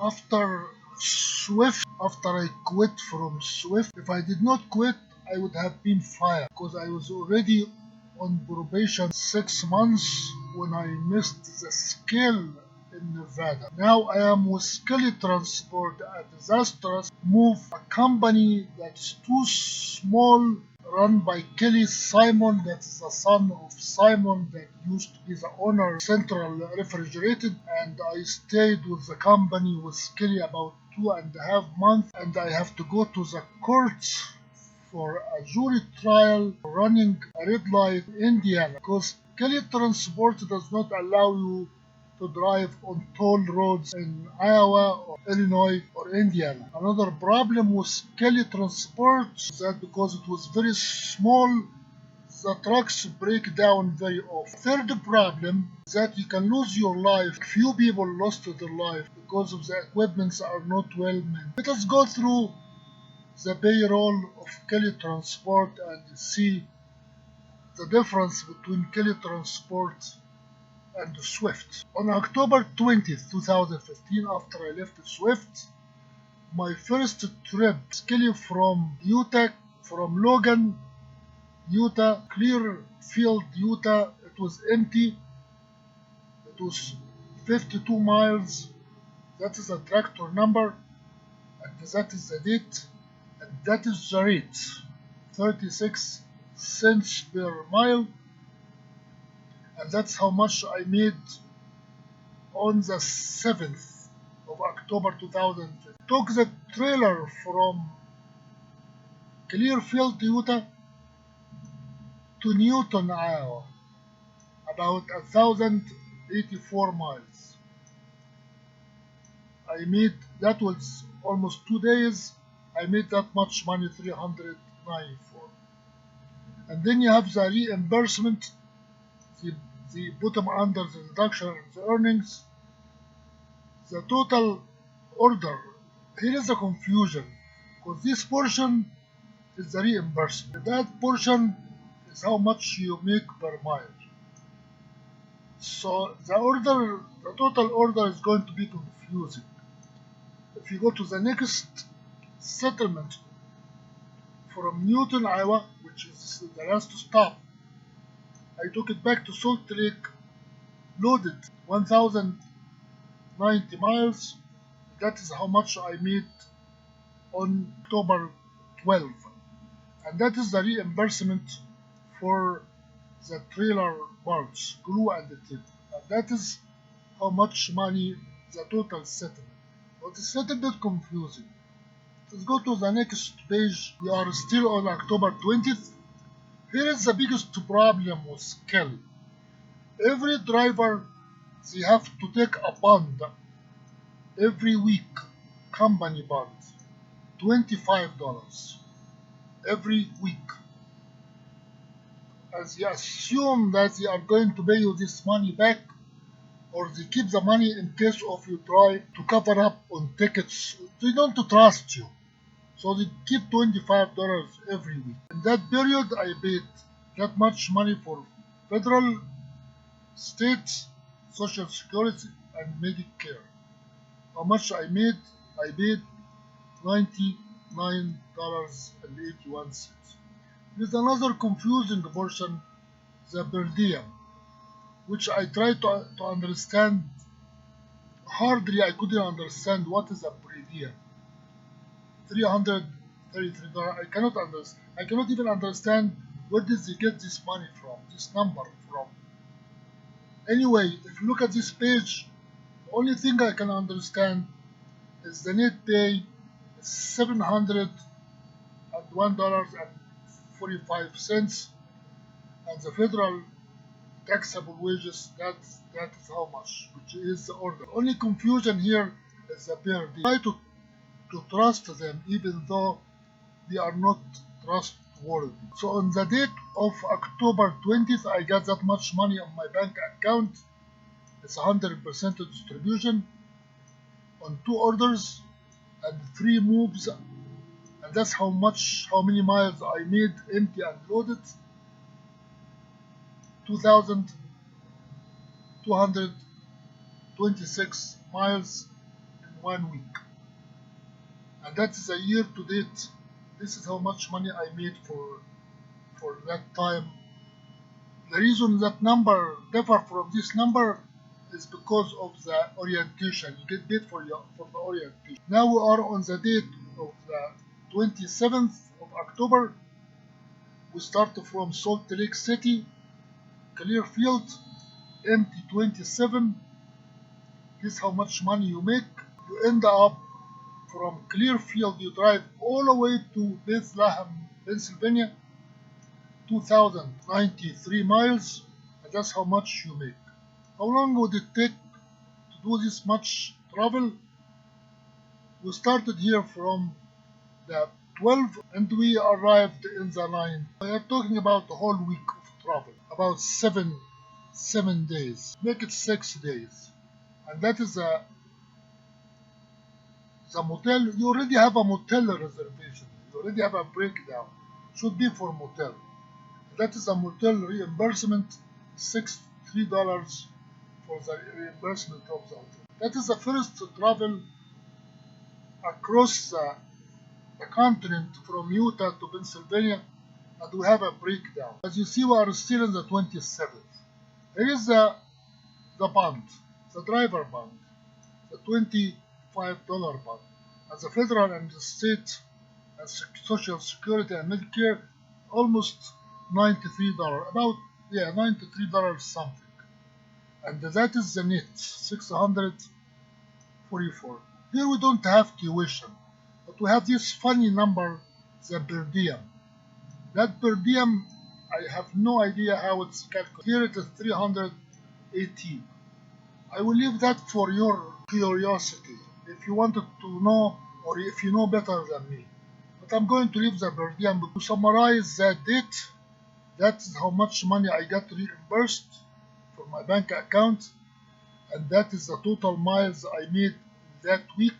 after Swift, after I quit from Swift. If I did not quit, I would have been fired because I was already on probation 6 months when I missed the scale in Nevada. Now I am with Kelly Transport, a disastrous move, a company that's too small, run by Kelly Simon, that's the son of Simon that used to be the owner of Central Refrigerated, and I stayed with the company with Kelly about 2.5 months, and I have to go to the courts for a jury trial running a red light in Indiana because Kelly Transport does not allow you to drive on toll roads in Iowa or Illinois or Indiana. Another problem with Kelly Transport is that because it was very small, the trucks break down very often. Third problem is that you can lose your life. Few people lost their life because of the equipments are not well maintained. Let us go through the payroll of Kelly Transport and see the difference between Kelly Transport and Swift. On October 20th, 2015, after I left Swift, my first trip, Kelly from Logan, Utah, Clearfield, Utah, it was empty. It was 52 miles. That is a tractor number, and that is the date, and that is the rate, 36 cents per mile, and that's how much I made on the 7th of October 2015. Took the trailer from Clearfield, Utah to Newton, Iowa, about 1,084 miles. I made, that was almost 2 days, I made that much money, 394. And then you have the reimbursement, the bottom under the deduction of the earnings, the total order. Here is the confusion, because this portion is the reimbursement. That portion is how much you make per mile. So the total order is going to be confusing. If you go to the next settlement from Newton, Iowa, which is the last stop, I took it back to Salt Lake, loaded 1,090 miles. That is how much I made on October 12. And that is the reimbursement for the trailer parts, glue and the tip. And that is how much money the total settlement. But it's a little bit confusing. Let's go to the next page. We are still on October 20th. Here is the biggest problem with Kelly. Every driver, they have to take a bond every week, company bond, $25 every week. As you assume that they are going to pay you this money back, or they keep the money in case of you try to cover up on tickets. They don't trust you. So they keep $25 every week. In that period, I paid that much money for federal, state, social security, and Medicare. How much I made? I paid $99.81. There's another confusing portion, the per diem, which I tried to understand. Hardly I couldn't understand what is a per diem. $333. I cannot understand. I cannot even understand where did they get this money from, this number from. Anyway, if you look at this page, the only thing I can understand is the net pay is $701.45, and the federal taxable wages, that is how much, which is the order. The only confusion here is the per diem. Try to trust them even though they are not trustworthy. So on the date of October 20th, I got that much money on my bank account. It's 100% distribution on 2 orders and 3 moves, and that's how many miles I made empty and loaded. 2,226 miles in 1 week. And that is a year to date. This is how much money I made for that time. The reason that number differ from this number is because of the orientation. You get paid for the orientation. Now we are on the date of the 27th of October. We start from Salt Lake City, Clearfield, MT27. This is how much money you make. You end up from Clearfield, you drive all the way to Bethlehem, Pennsylvania, 2,093 miles, and that's how much you make. How long would it take to do this much travel? We started here from the 12th and we arrived in the 9th. We are talking about the whole week of travel, about seven days. Make it 6 days. And that is the motel. You already have a motel reservation. You already have a breakdown. Should be for motel. That is a motel reimbursement, $63 for the reimbursement of the hotel. That is the first travel across the continent from Utah to Pennsylvania, and we have a breakdown. As you see, we are still in the 27th. Here is the bond, the driver bond, the $25 bond. As the federal and the state and Social Security and Medicare, almost $93, about, yeah, $93 something. And that is the net, $644. Here we don't have tuition, but we have this funny number, the per diem. That per diem, I have no idea how it's calculated. Here it is 318. I will leave that for your curiosity, if you wanted to know, or if you know better than me. But I'm going to leave the per diem to summarize that date. That is how much money I got reimbursed for my bank account, and that is the total miles I made that week,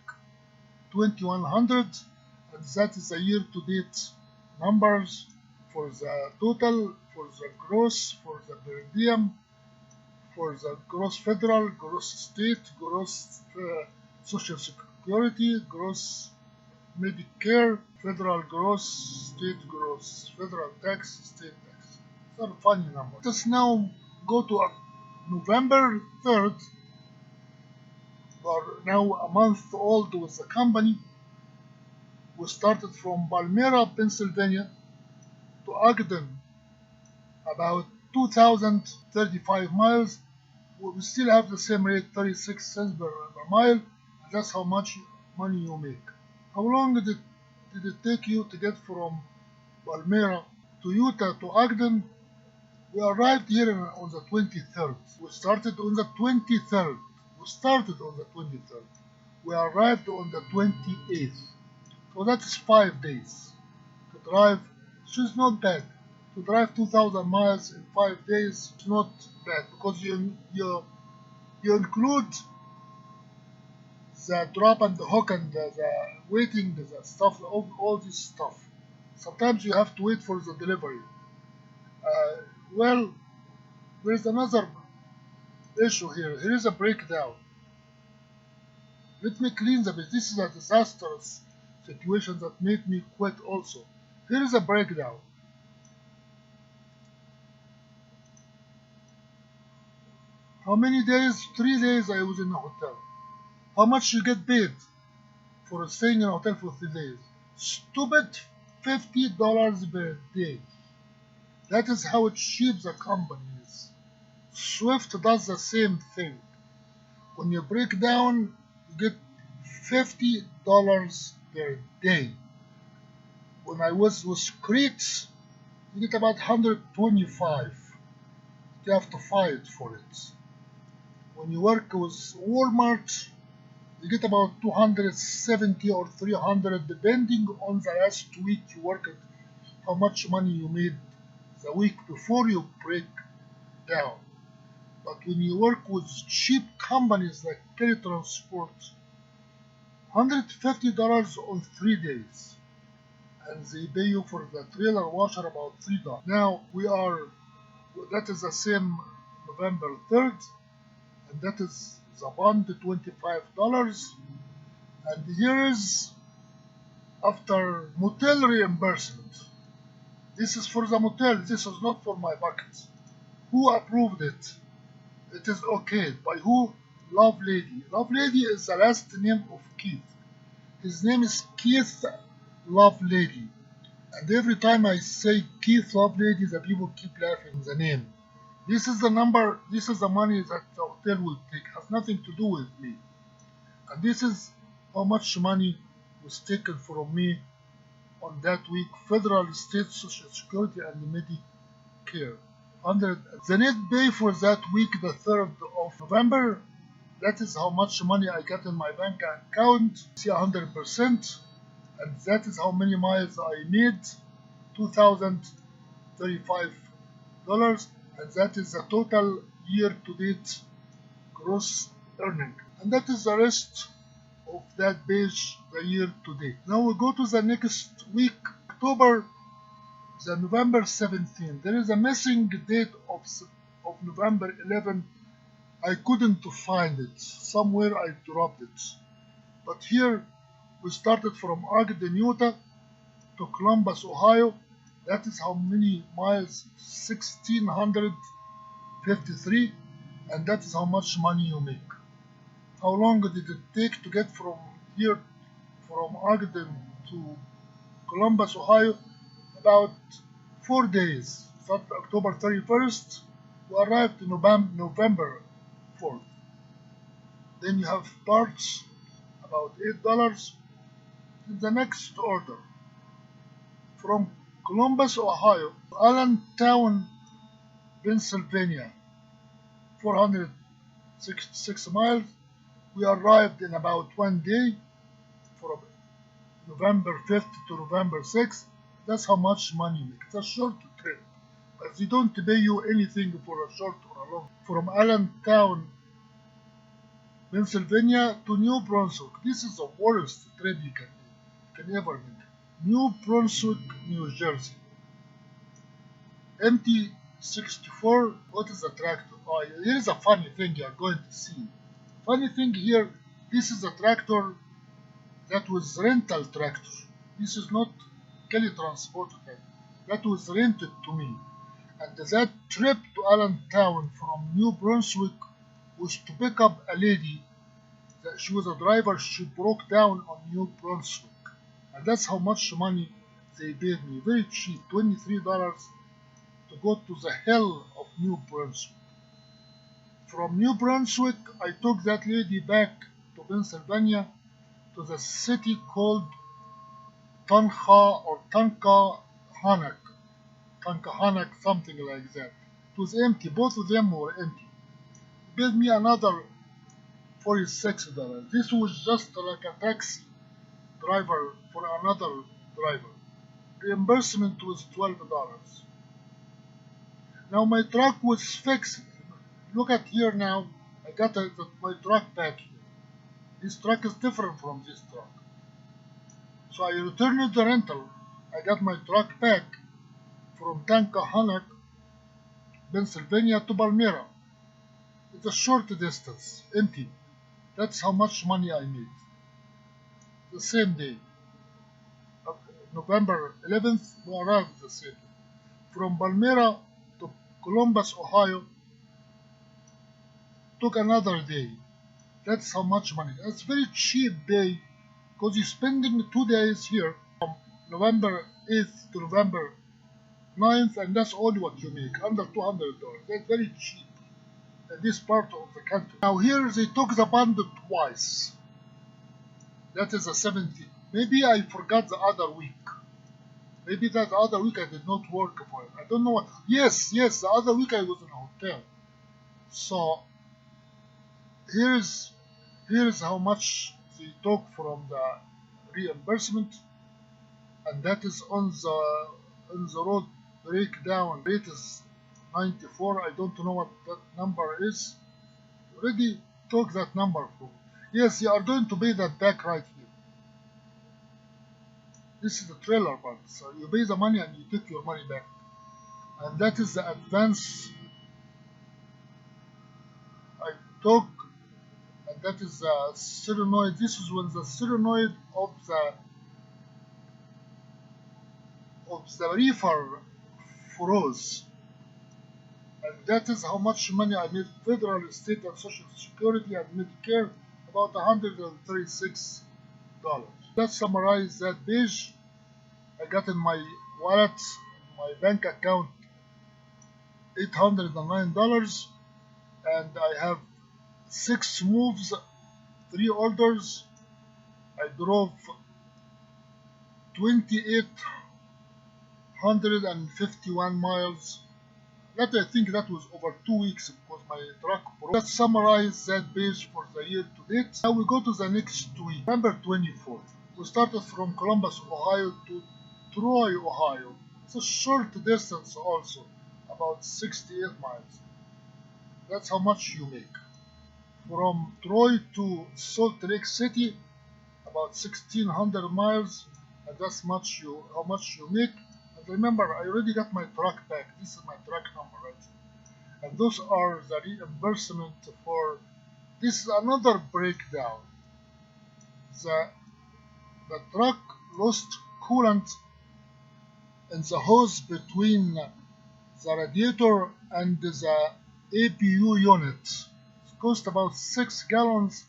2,100, and that is the year-to-date numbers for the total, for the gross, for the per diem, for the gross federal, gross state, gross Social Security, gross Medicare, federal gross, state gross, federal tax, state tax. It's a funny number. Let us now go to November 3rd. We are now a month old with the company. We started from Balmera, Pennsylvania to Ogden, about 2,035 miles. We still have the same rate, 36 cents per mile. And that's how much money you make. How long did it take you to get from Balmera to Utah to Ogden? We arrived here on the 23rd. We started on the 23rd. We arrived on the 28th. So that's 5 days to drive, which is not bad. To drive 2,000 miles in 5 days is not bad, because you include the drop and the hook and the waiting, the stuff, all this stuff. Sometimes you have to wait for the delivery. Well, there is another issue here. Here is a breakdown. Let me clean the bit. This is a disastrous situation that made me quit also. Here is a breakdown. How many days? 3 days I was in a hotel. How much you get paid for staying in a hotel for 3 days? Stupid $50 per day. That is how cheap the company is. Swift does the same thing. When you break down, you get $50 per day. When I was with Crete, you get about 125. You have to fight for it. When you work with Walmart, you get about 270 or 300, depending on the last week you worked, how much money you made the week before you break down. But when you work with cheap companies like Transport, $150 on 3 days, and they pay you for the trailer washer about $3. Now that is the same November 3rd, and that is the bond, $25. And here is after motel reimbursement. This is for the motel, this is not for my buckets. Who approved it? It is okayed. By who? Lovelady. Lovelady is the last name of Keith. His name is Keith Lovelady. And every time I say Keith Lovelady, the people keep laughing the name. This is the number, this is the money that the hotel will take. It has nothing to do with me. And this is how much money was taken from me on that week. Federal, state, social security, and Medicare. The net pay for that week, the 3rd of November, that is how much money I got in my bank account. See, 100%. And that is how many miles I made, $2,035. And that is the total year-to-date gross earning. And that is the rest of that page, the year-to-date. Now we go to the next week, October, the November 17th. There is a missing date of November 11. I couldn't find it. Somewhere I dropped it. But here we started from Ogden, Utah to Columbus, Ohio. That is how many miles? 1,653. And that is how much money you make. How long did it take to get from here, from Ogden to Columbus, Ohio? About 4 days. Started October 31st. We arrived in November 4th. Then you have parts, about $8. In the next order, from Columbus, Ohio, to Allentown, Pennsylvania, 466 miles. We arrived in about 1 day, from November 5th to November 6th. That's how much money you make. It's a short trip, but they don't pay you anything for a short or a long. From Allentown, Pennsylvania to New Brunswick. This is the worst trip you can ever make. New Brunswick, New Jersey. MT-64. What is the tractor? Oh, here is a funny thing you are going to see. Funny thing here, this is a tractor that was rental tractor. This is not Kelly transported it. That was rented to me. And that trip to Allentown from New Brunswick was to pick up a lady. That she was a driver. She broke down on New Brunswick. And that's how much money they paid me. Very cheap, $23 to go to the hell of New Brunswick. From New Brunswick, I took that lady back to Pennsylvania, to the city called Tankahanak, something like that. It was empty. Both of them were empty. Paid me another $46. This was just like a taxi driver for another driver. Reimbursement was $12. Now my truck was fixed. Look at here now. I got my truck back here. This truck is different from this truck. So I returned the rental. I got my truck back from Tankahanak, Pennsylvania to Balmera. It's a short distance, empty. That's how much money I made. The same day, November 11th, we arrived the same day. From Balmera to Columbus, Ohio, took another day. That's how much money. That's very cheap day, because you're spending 2 days here from November 8th to November 9th, and that's all what you make, under $200. That's very cheap in this part of the country. Now here they took the bond twice. That is a 70. Maybe I forgot the other week. Maybe that other week I did not work for it. I don't know what. Yes, the other week I was in a hotel. So here's how much they took from the reimbursement, and that is on the road breakdown. Rate is 94. I don't know what that number is. Already took that number from. Yes, you are going to pay that back right here. This is the trailer part. So you pay the money and you take your money back. And that is the advance I took. And that is the solenoid. This is when the solenoid of the reefer froze. And that is how much money I made federal, state, and social security and Medicare, about $136. Let's summarize that page. I got in my wallet, my bank account, $809, and I have 6 moves, 3 orders. I drove 2,851 miles. I think that was over 2 weeks because my truck broke. Let's summarize that page for the year to date. Now we go to the next week, November 24th. We started from Columbus, Ohio to Troy, Ohio. It's a short distance also, about 68 miles. That's how much you make. From Troy to Salt Lake City, about 1,600 miles, and that's how much you make. And remember, I already got my truck back. This is my truck number, right? And those are the reimbursement for. This is another breakdown. The truck lost coolant in the hose between the radiator and the APU unit. It cost about 6 gallons,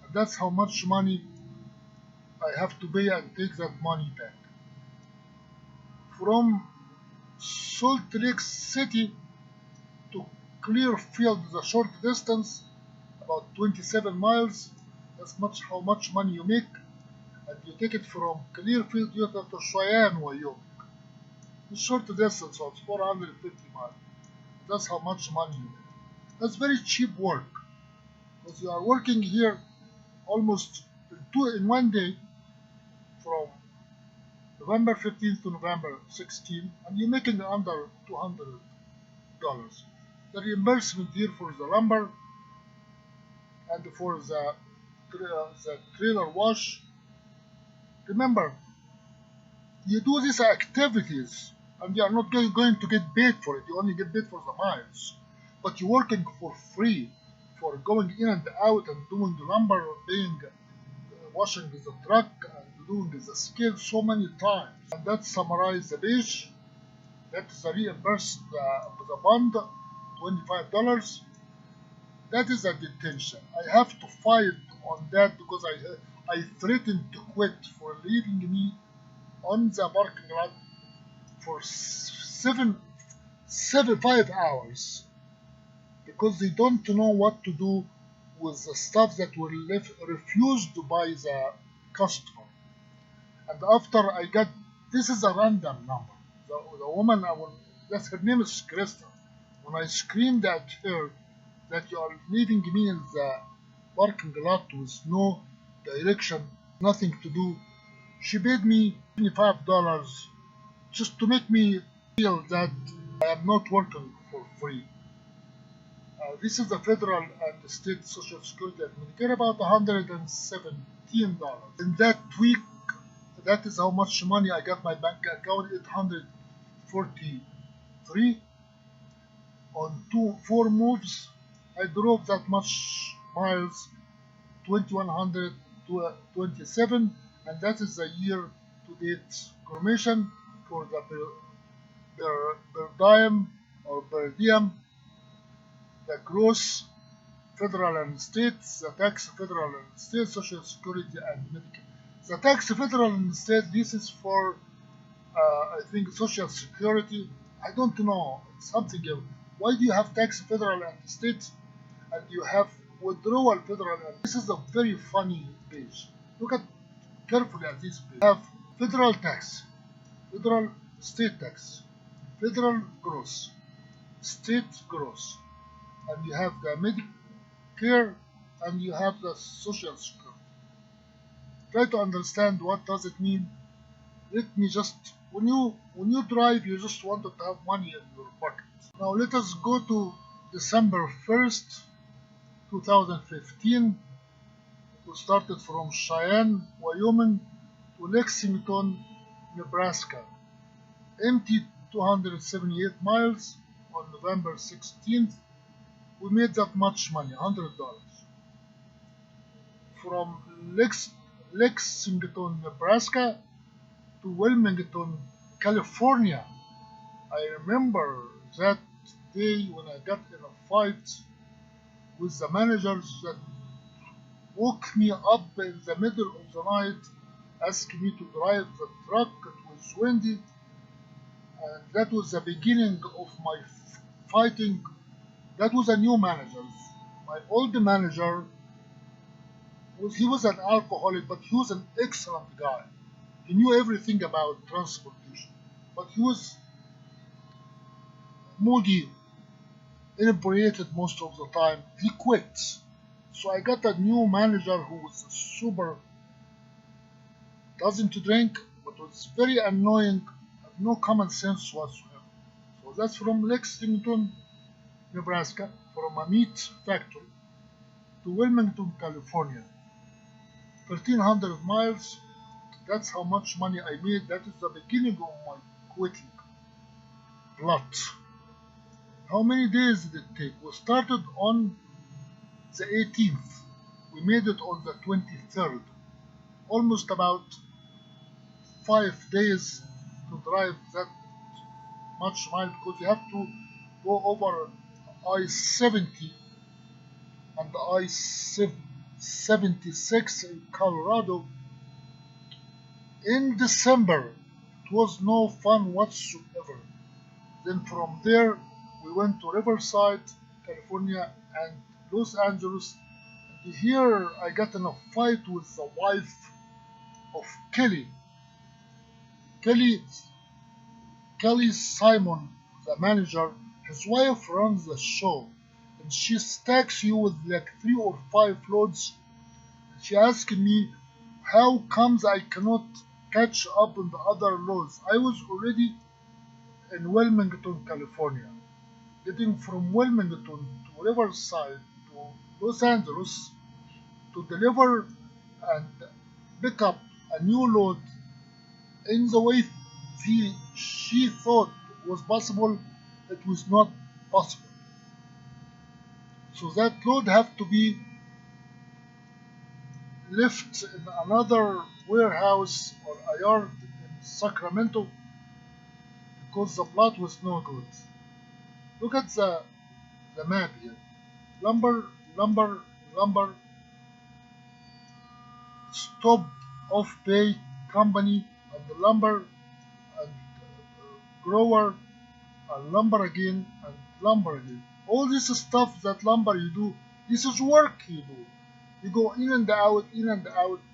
and that's how much money I have to pay and take that money back. From Salt Lake City to Clearfield, the short distance, about 27 miles. That's how much money you make. And you take it from Clearfield, you have to Cheyenne, Wyoming. It's short distance, so it's 450 miles. That's how much money you make. That's very cheap work, because you are working here almost in 1 day, from November 15th to November 16th, and you're making under $200. The reimbursement here for the lumber and for the trailer wash. Remember, you do these activities and you are not going to get paid for it. You only get paid for the miles. But you're working for free for going in and out and doing the lumber, washing the truck, and doing the scale so many times. And that summarizes the page. That is the reimbursed the bond, $25. That is a detention. I have to fight on that because I threatened to quit for leaving me on the parking lot for 5 hours, because they don't know what to do with the stuff that were refused by the customer. And after I got, this is a random number. The woman, that's her name is Krista. When I screamed at her that you are leaving me in the parking lot with no direction, nothing to do, she paid me $25 just to make me feel that I am not working for free. This is the federal and state social security and Medicare, about $117. In that week, that is how much money I got my bank account, $843. On 4 moves, I drove that much miles, 2,127, and that is the year-to-date information for the per diem or per diem, the gross federal and state, the tax federal and state, social security and Medicare. The tax federal and state, this is for I think social security. I don't know, it's something else. Why do you have tax federal and state and you have withdrawal federal? And this is a very funny page. Look carefully at this page. You have federal tax, federal state tax, federal gross, state gross, and you have the Medicare, and you have the social security. Try to understand what does it mean. Let me just, when you drive, you just want to have money in your pocket. Now let us go to December 1st, 2015. We started from Cheyenne, Wyoming to Lexington, Nebraska. Empty 278 miles on November 16th. We made that much money, $100. from Lexington, Nebraska to Wilmington, California. I remember that day when I got in a fight with the managers that woke me up in the middle of the night, asking me to drive the truck. It was windy, and that was the beginning of my fighting. That was a new manager. My old manager he was an alcoholic, but he was an excellent guy. He knew everything about transportation, but he was moody, inebriated most of the time. He quit. So I got a new manager who was super, doesn't drink, but was very annoying, have no common sense whatsoever. So that's from Lexington, Nebraska, from a meat factory to Wilmington, California. 1,300 miles. That's how much money I made. That is the beginning of my quitting. Plot. How many days did it take? We started on the 18th. We made it on the 23rd. Almost about 5 days to drive that much mile because you have to go over I-70 and I-76 in Colorado in December. It was no fun whatsoever. Then from there we went to Riverside, California and Los Angeles. And here I got in a fight with the wife of Kelly. Kelly Simon, the manager, his wife runs the show. And she stacks you with like 3 or 5 loads. She asked me how comes I cannot catch up on the other loads. I was already in Wilmington, California. Getting from Wilmington to Riverside to Los Angeles to deliver and pick up a new load in the way she thought was possible, it was not possible. So that load have to be left in another warehouse or a yard in Sacramento because the plot was no good. Look at the map here. Lumber, stop off pay company, and the lumber and grower, and lumber again, and lumber again. All this stuff that lumber you do, this is work you do. You go in and out,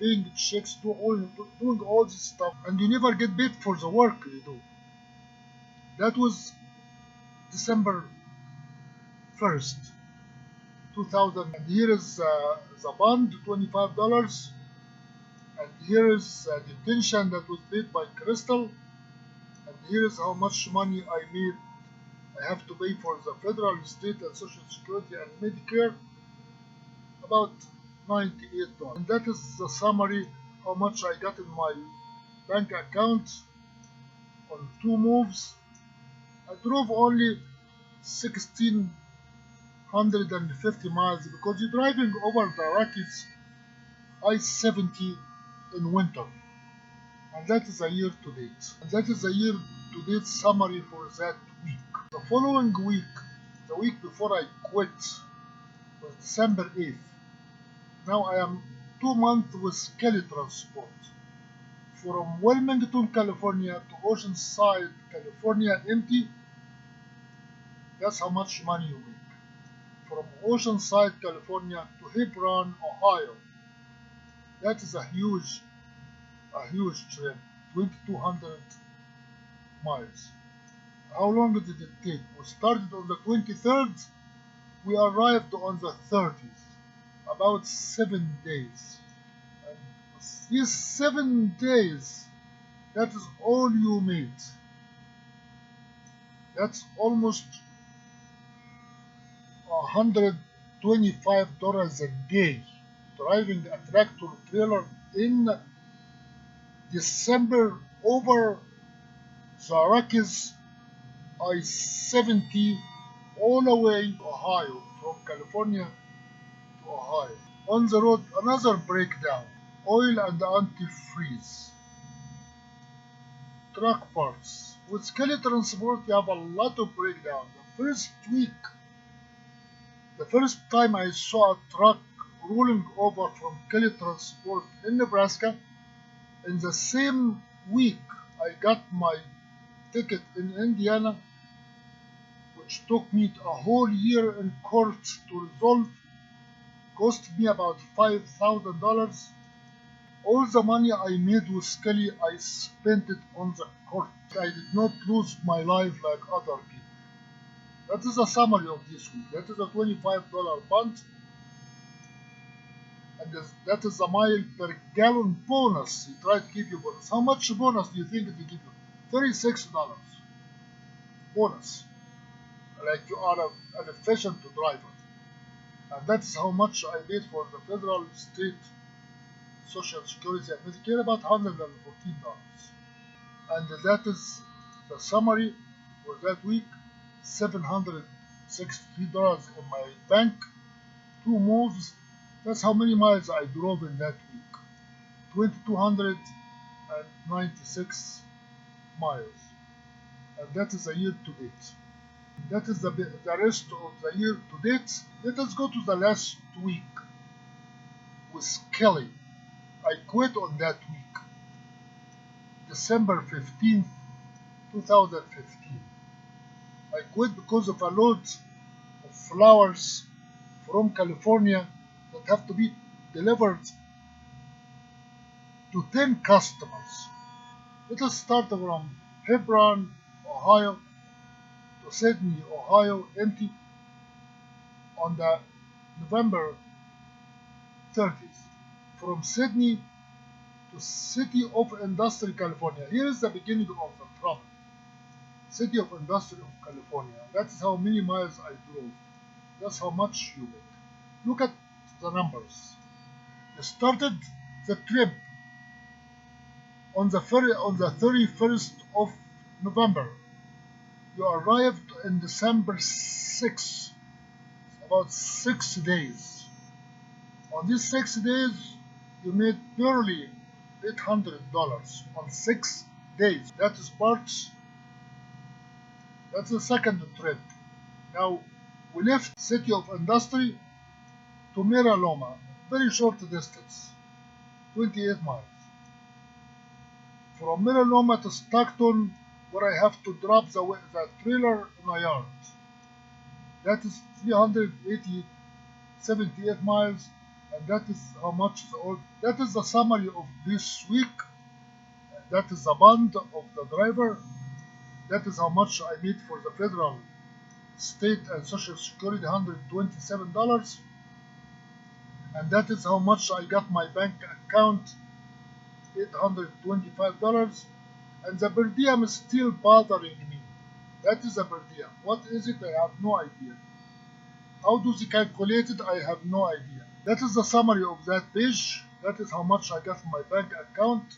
paying checks, doing all this stuff, and you never get paid for the work you do. That was December 1st, 2000. And here is the bond, $25. And here is detention that was paid by Crystal. And here is how much money I made. I have to pay for the federal, state, and social security and Medicare, about $98. And that is the summary how much I got in my bank account on 2 moves. I drove only 1,650 miles because you're driving over the Rockies I-70 in winter. And that is a year to date. And that is a year to date summary for that week. The following week, the week before I quit, was December 8th. Now I am 2 months with Kelly Transport. From Wilmington, California to Oceanside, California empty. That's how much money you make. From Oceanside, California to Hebron, Ohio. That is a huge trip, 2,200 miles. How long did it take? We started on the 23rd, we arrived on the 30th, about 7 days. And these 7 days, that is all you made. That's almost $125 a day, driving a tractor trailer in December over the Rockies I-70 all the way to Ohio, from California to Ohio. On the road, another breakdown. Oil and antifreeze. Truck parts. With Kelly Transport, you have a lot of breakdown. The first time I saw a truck rolling over from Kelly Transport in Nebraska, in the same week I got my ticket in Indiana, which took me a whole year in court to resolve, cost me about $5,000. All the money I made with Kelly, I spent it on the court. I did not lose my life like other people. That is a summary of this week. That is a $25 bond, and that is a mile per gallon bonus. He tried to give you bonus. How much bonus do you think they give you? $36 bonus. Like you are an efficient driver. And that's how much I paid for the federal, state, social security, and Medicare, about $114. And that is the summary for that week. $763 in my bank, 2 moves. That's how many miles I drove in that week. 2,296 miles. And that is a year to date. That is the rest of the year to date. Let us go to the last week with Kelly. I quit on that week, December 15th, 2015. I quit because of a load of flowers from California that have to be delivered to 10 customers. Let us start from Hebron, Ohio, to Sydney, Ohio, empty on the November 30th. From Sydney to City of Industry, California. Here is the beginning of the trouble. City of Industry of California. That's how many miles I drove. That's how much you make. Look at the numbers. You started the trip on the 31st of November. You arrived in December 6th, about 6 days. On these 6 days, you made barely $800 on 6 days. That is parts. That's the second trip. Now, we left City of Industry to Mira Loma, very short distance, 28 miles. From Mira Loma to Stockton, where I have to drop the trailer in a yard. That is 378 miles, and that is how much is all. That is the summary of this week. That is the bond of the driver. That is how much I made for the federal, state, and social security, $127. And that is how much I got my bank account, $825. And the per diem is still bothering me. That is a per diem. What is it? I have no idea. How do they calculate it? I have no idea. That is the summary of that page. That is how much I got from my bank account.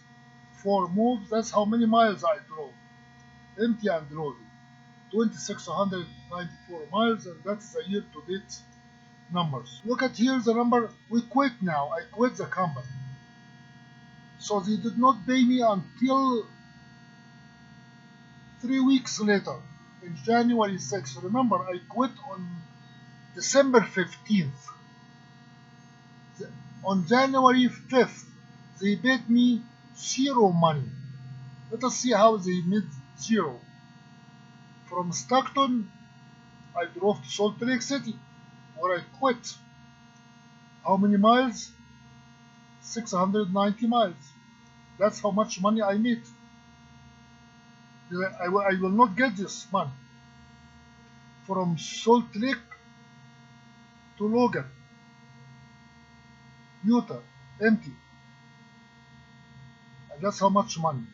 4 moves. That's how many miles I drove. Empty and loaded. 2,694 miles, and that's the year-to-date numbers. Look at here the number. We quit now. I quit the company. So they did not pay me until 3 weeks later, in January 6th. Remember, I quit on December 15th. On January 5th, they paid me zero money. Let us see how they made zero. From Stockton, I drove to Salt Lake City, where I quit. How many miles? 690 miles. That's how much money I made. I will not get this money. From Salt Lake to Logan, Utah, empty. And that's how much money.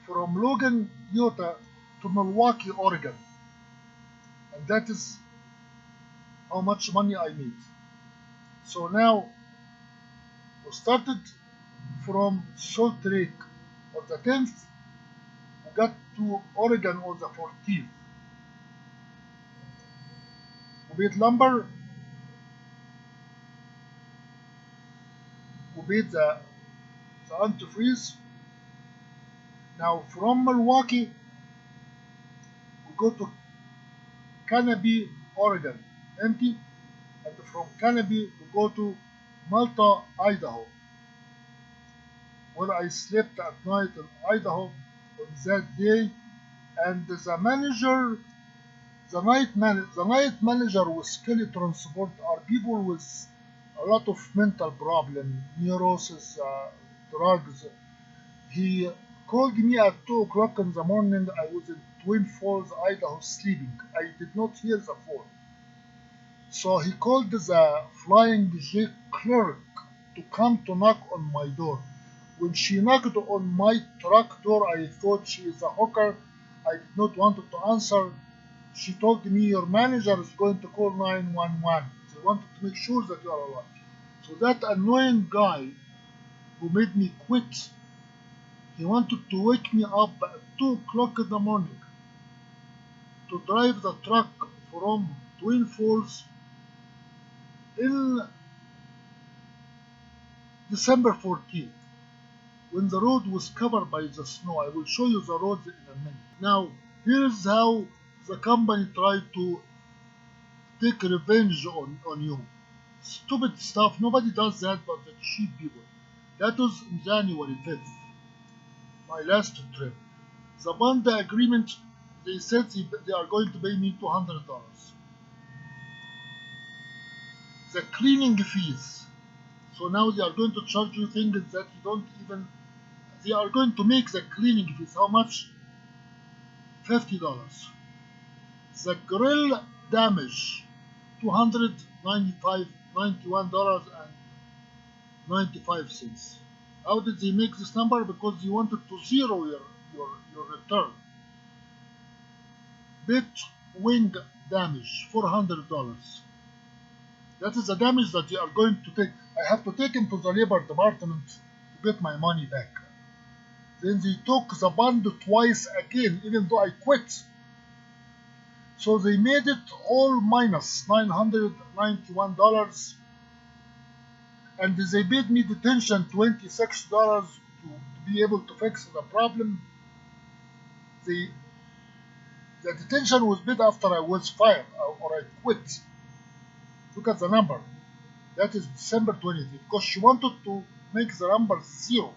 From Logan, Utah to Milwaukee, Oregon. And that is how much money I made. So now, we started from Salt Lake on the 10th. We got to Oregon on the 14th. We made lumber paid the antifreeze. Now from Milwaukee, we go to Canopy, Oregon, empty. And from Canopy, we go to Malta, Idaho, where I slept at night in Idaho on that day. And the night manager with Kelly Transport are people with a lot of mental problem, neurosis, drugs. He called me at 2 o'clock in the morning. I was in Twin Falls, Idaho, sleeping. I did not hear the phone. So he called the Flying J clerk to come to knock on my door. When she knocked on my truck door, I thought she is a hooker. I did not want to answer. She told me, your manager is going to call 911. They wanted to make sure that you are alive. So that annoying guy who made me quit, he wanted to wake me up at 2 o'clock in the morning to drive the truck from Twin Falls in December 14th, when the road was covered by the snow. I will show you the roads in a minute. Now, here's how the company tried to take revenge on you. Stupid stuff. Nobody does that but the cheap people. That was in January 5th, my last trip. The bond agreement, they said they are going to pay me $200. The cleaning fees. So now they are going to charge you things that you don't even. They are going to make the cleaning fees. How much? $50. The grill damage, $291.95. How did they make this number? Because they wanted to zero your return. Bit wing damage, $400. That is the damage that they are going to take. I have to take him to the labor department to get my money back. Then they took the bond twice again, even though I quit. So they made it all minus $991, and they paid me detention $26 to be able to fix the problem. The detention was paid after I was fired or I quit. Look at the number. That is December 20th, because she wanted to make the number zero.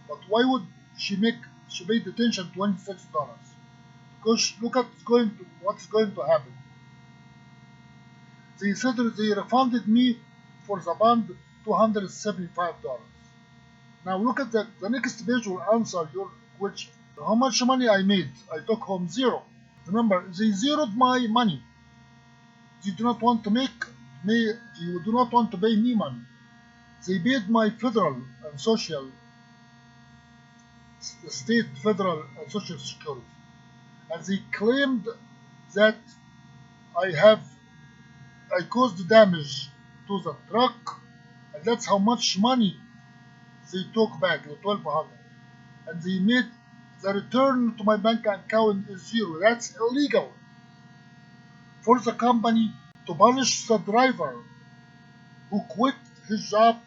But why would she pay detention $26? Because look at what's going to happen. They said they refunded me for the bond $275. Now look at the next page will answer your question. How much money I made? I took home zero. Remember, they zeroed my money. They do not want to they do not want to pay me money. They paid my federal and state, federal and social security. And they claimed that I caused damage to the truck, and that's how much money they took back, the $1,200. And they made the return to my bank account is zero. That's illegal for the company to punish the driver who quit his job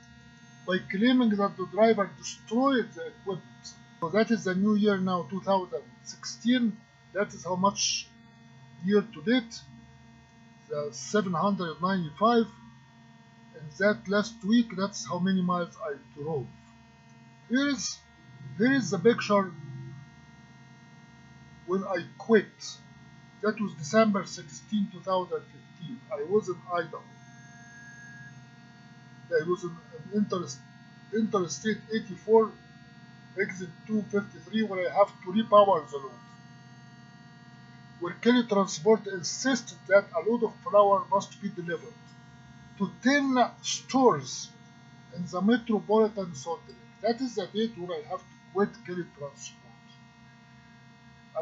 by claiming that the driver destroyed the equipment. So that is the new year now, 2016. That is how much year to date, the 795. And that last week, that's how many miles I drove. Here is the picture when I quit. That was December 16, 2015. I was in Idaho. I was in Interstate 84, exit 253, where I have to repower the load. Where Kelly Transport insisted that a load of flour must be delivered to 10 stores in the metropolitan Salt Lake. That is the date where I have to quit Kelly Transport.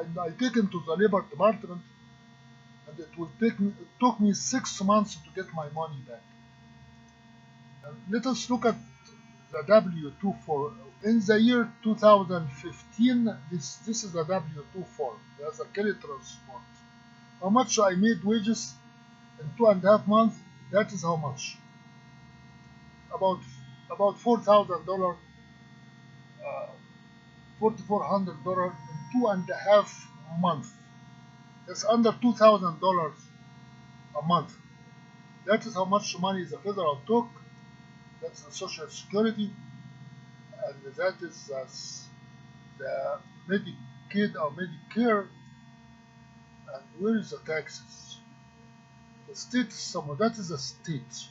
And I take him to the labor department, and it took me 6 months to get my money back. And let us look at the W-2 form. In the year 2015, this is the W-2 form. That's a Kelly Transport. How much I made wages in 2.5 months, that is how much. About about $4,000, $4,400 in 2.5 months. That's under $2,000 a month. That is how much money the federal took. That's the Social Security, and that is the Medicaid or Medicare. And where is the taxes? The state is somewhere. That is the state,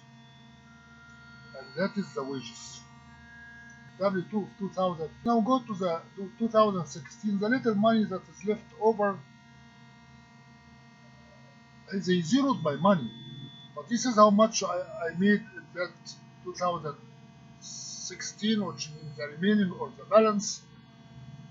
and that is the wages. W2 of 2000. Now go to the 2016. The little money that is left over, they zeroed my money. But this is how much I made in that 2016, which means the remaining or the balance,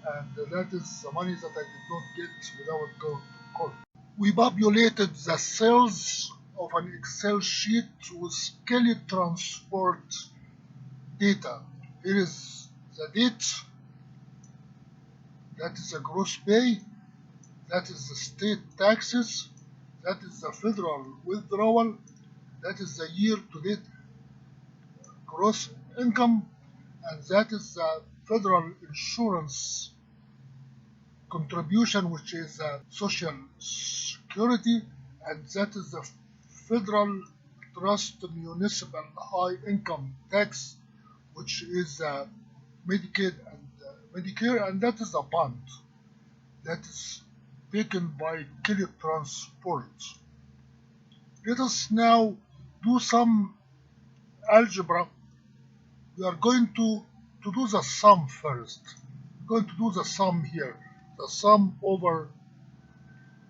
and that is the money that I did not get without going to court. We populated the cells of an Excel sheet with Kelly transport data. Here is the date, that is the gross pay, that is the state taxes, that is the federal withdrawal, that is the year-to-date gross income, and that is the federal insurance contribution, which is Social Security, and that is the federal trust municipal high income tax, which is Medicaid and Medicare, and that is a bond that is taken by Kelly Transport. Let us now do some algebra. We are going to do the sum first. We're going to do the sum here. The sum over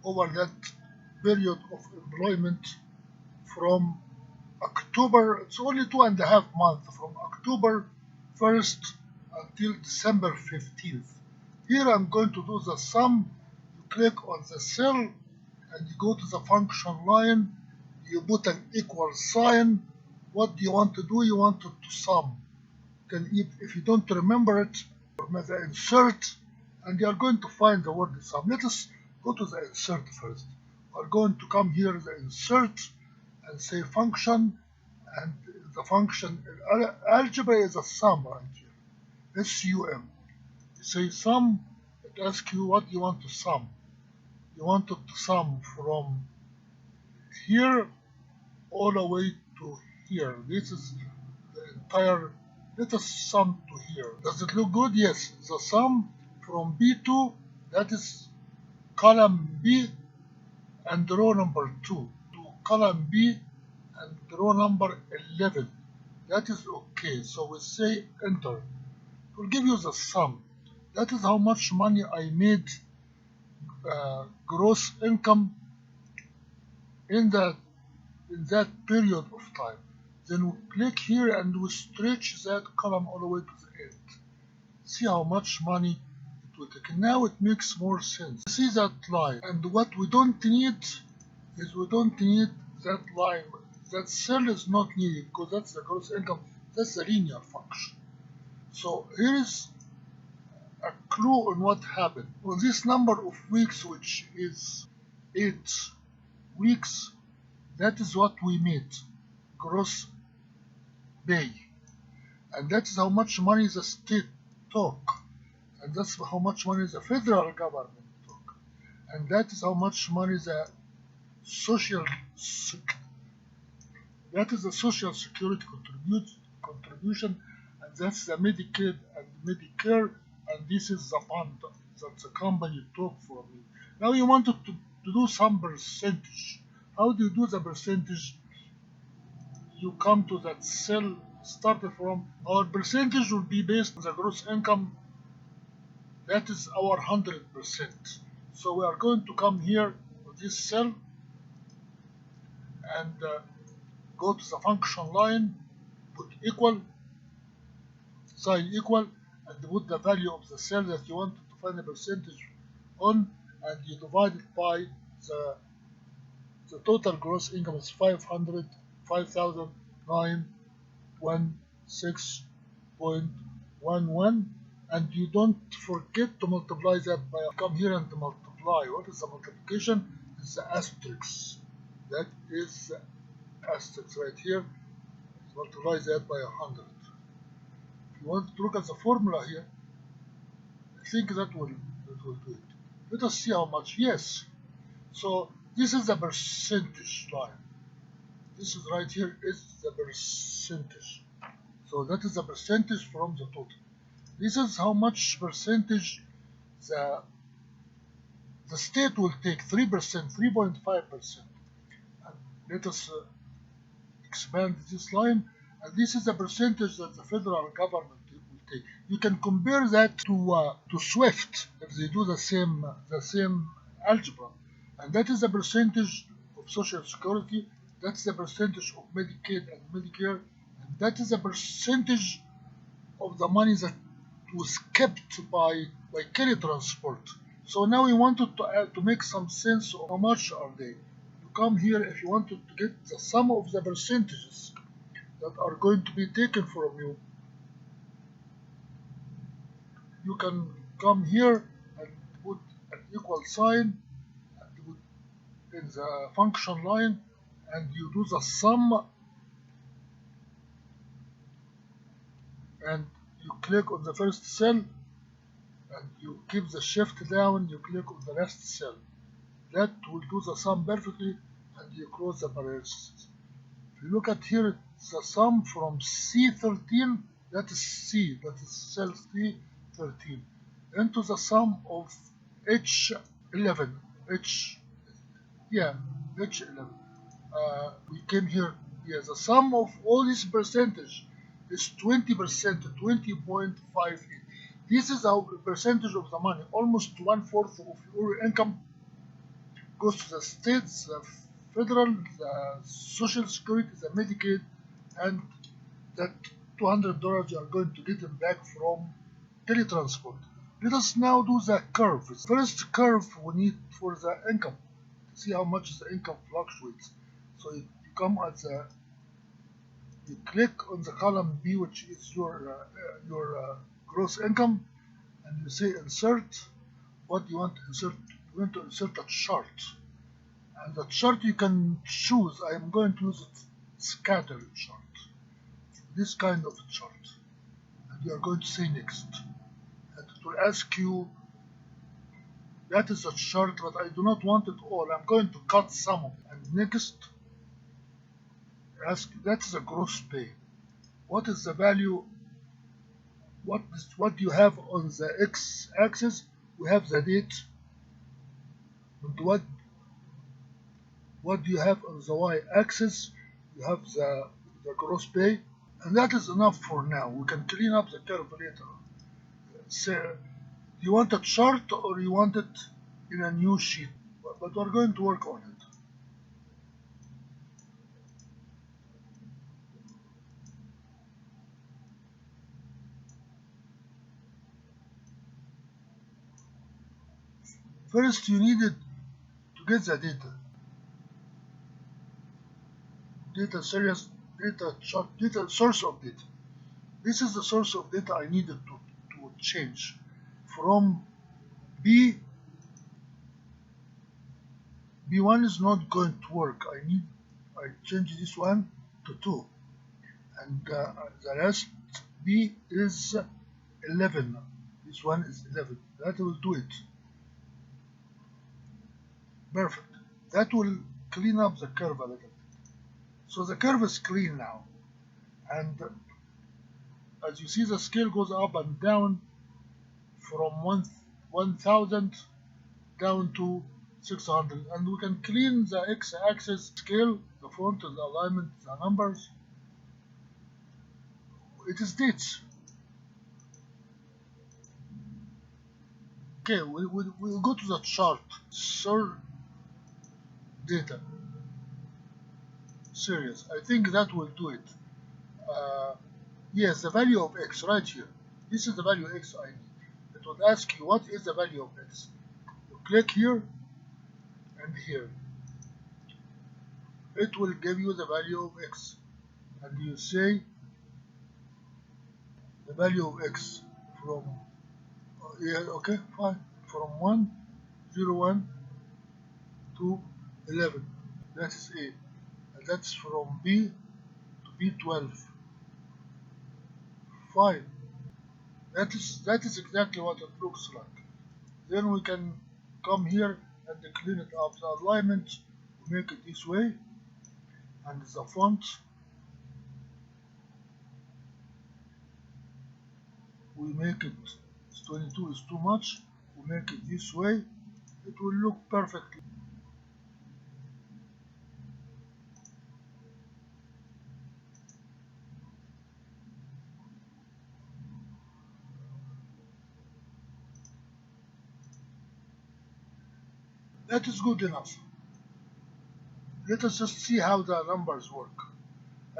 that period of employment from October, it's only 2.5 months, from October 1st until December 15th. Here I'm going to do the sum. You click on the cell and you go to the function line. You put an equal sign. What do you want to do? You want to sum. If you don't remember it, the insert, and you are going to find the word sum. Let us go to the insert first. We're going to come here, the insert, and say function, and the function algebra is a sum right here. SUM. You say sum, it asks you what you want to sum. You want it to sum from here all the way to here. This is the entire. Let us sum to here. Does it look good? Yes. The sum from B2, that is column B and row number 2, to column B and row number 11. That is okay. So we say enter. It will give you the sum. That is how much money I made gross income in that period of time. Then we click here and we stretch that column all the way to the end. See how much money it will take. Now it makes more sense. See that line. And what we don't need is we don't need that line. That cell is not needed because that's the gross income. That's the linear function. So here is a clue on what happened. On this number of weeks, which is 8 weeks, that is what we made, gross pay. And that is how much money the state took. And that's how much money the federal government took. And that is how much money the social security contribution, and that's the Medicaid and Medicare, and this is the bond that the company took from me. Now you wanted to do some percentage. How do you do the percentage? You come to that cell started from. Our percentage will be based on the gross income. That is our 100%. So we are going to come here to this cell and go to the function line, put equal, sign equal, and put the value of the cell that you want to find a percentage on, and you divide it by the total gross income is 5,916.11, and you don't forget to multiply that by. Come here and multiply. What is the multiplication? It's the asterisk. That is the asterisk right here. Multiply that by 100. you want to look at the formula here, I think that will do it. Let us see how much. Yes. So this is the percentage line. This is right here is the percentage. So that is the percentage from the total. This is how much percentage the state will take, 3%, 3.5%. And let us expand this line, and this is the percentage that the federal government will take. You can compare that to SWIFT if they do the same algebra, and that is the percentage of Social Security. That's the percentage of Medicaid and Medicare, and that is the percentage of the money that was kept by Kelly Transport. So now we wanted to make some sense of how much are they. You come here if you wanted to get the sum of the percentages that are going to be taken from you. You can come here and put an equal sign and put in the function line, and you do the sum, and you click on the first cell, and you keep the shift down, you click on the last cell. That will do the sum perfectly, and you close the parentheses. If you look at here, the sum from C13, that is C, that is cell C13, into the sum of H11, H11. We came here, the sum of all this percentage is 20%, 20.58. This is our percentage of the money. Almost 1/4 of your income goes to the states, the federal, the Social Security, the Medicaid, and that $200 you are going to get them back from teletransport. Let us now do the curve. First curve we need for the income, to see how much the income fluctuates. So you come at the, you click on the column B, which is your gross income, and you say insert. What do you want to insert? You want to insert a chart, and the chart you can choose. I am going to use a scatter chart, this kind of chart, and you are going to say next, and it will ask you, that is a chart, but I do not want it all. I'm going to cut some of it, and next, ask, that is a gross pay. What is the value? What you have on the x-axis? We have the date. And what do you have on the y-axis? You have the gross pay, and that is enough for now. We can clean up the curve later. So, do you want a chart or you want it in a new sheet? But we're going to work on it. First, you needed to get the data. Data series, data chart, data source of data. This is the source of data I needed to change from B1 is not going to work. I change this one to 2, and the rest B is 11. This one is 11. That will do it. Perfect. That will clean up the curve a little bit. So the curve is clean now, and as you see, the scale goes up and down from 1,000 down to 600, and we can clean the x-axis scale, the font, the alignment, the numbers. It is dates. Okay, we'll go to the chart. Data series. I think that will do it. Yes, the value of x right here. This is the value of x I need. It will ask you what is the value of x. You click here and here. It will give you the value of x, and you say the value of x from okay, fine, from 101 to 11. That is A, and that's from B to B12. Fine. That is exactly what it looks like. Then we can come here and clean it up. The alignment, we make it this way, and the font, we make it 22 is too much. We make it this way. It will look perfectly. That is good enough. Let us just see how the numbers work.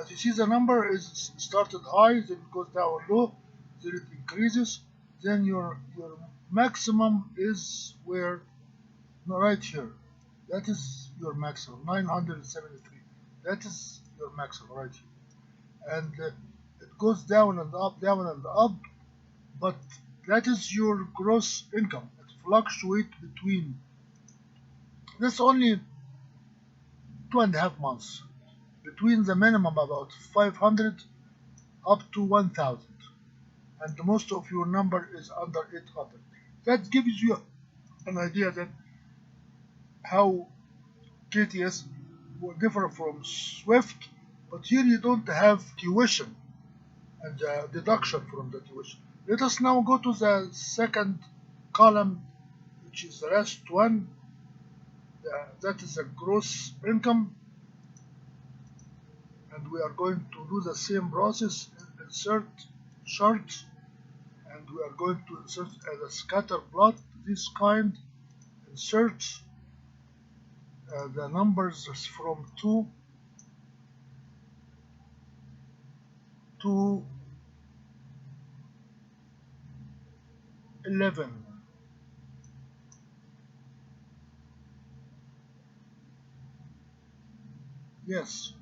As you see, the number is started high, then it goes down low, then it increases, then your maximum is where, no, right here. That is your maximum, 973. That is your maximum right here. And it goes down and up, but that is your gross income. It fluctuates between, that's only 2.5 months, between the minimum about 500 up to 1000, and most of your number is under 800. That gives you an idea that how KTS will differ from Swift, but here you don't have tuition and deduction from the tuition. Let us now go to the second column, which is the rest one. That is a gross income, and we are going to do the same process. Insert chart, and we are going to insert as a scatter plot this kind. Insert the numbers from 2 to 11. Yes.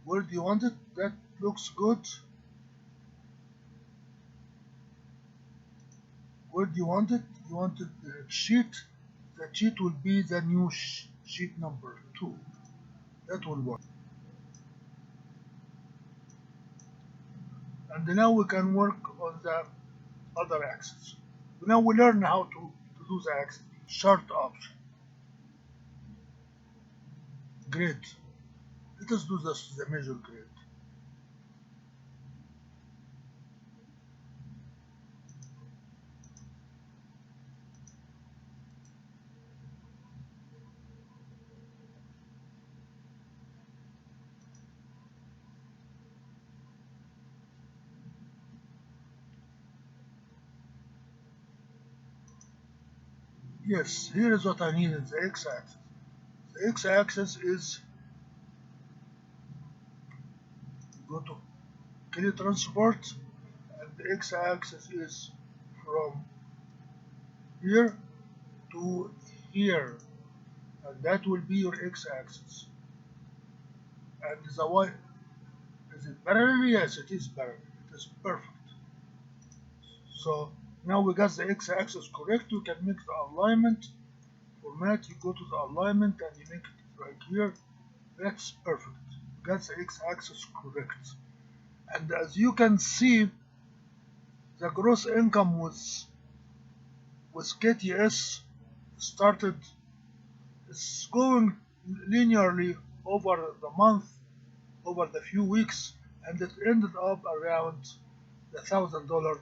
Where do you want it? That looks good. Where do you want it? You want it sheet. The sheet will be the new sheet number 2. That will work. And now we can work on the other axis. Now we learn how to do the axis. Chart option. Grid. Let us do this, the measure grid. Yes, here is what I need in the x-axis. The x-axis is, go to Credit Transport, and the x-axis is from here to here, and that will be your x-axis. And the y, is it parallel? Yes, it is parallel. It is perfect. So now we got the x-axis correct. You can make the alignment format. You go to the alignment and you make it right here. That's perfect. We got the x-axis correct. And as you can see, the gross income with KTS started, it's going linearly over the month, over the few weeks, and it ended up around the $1,000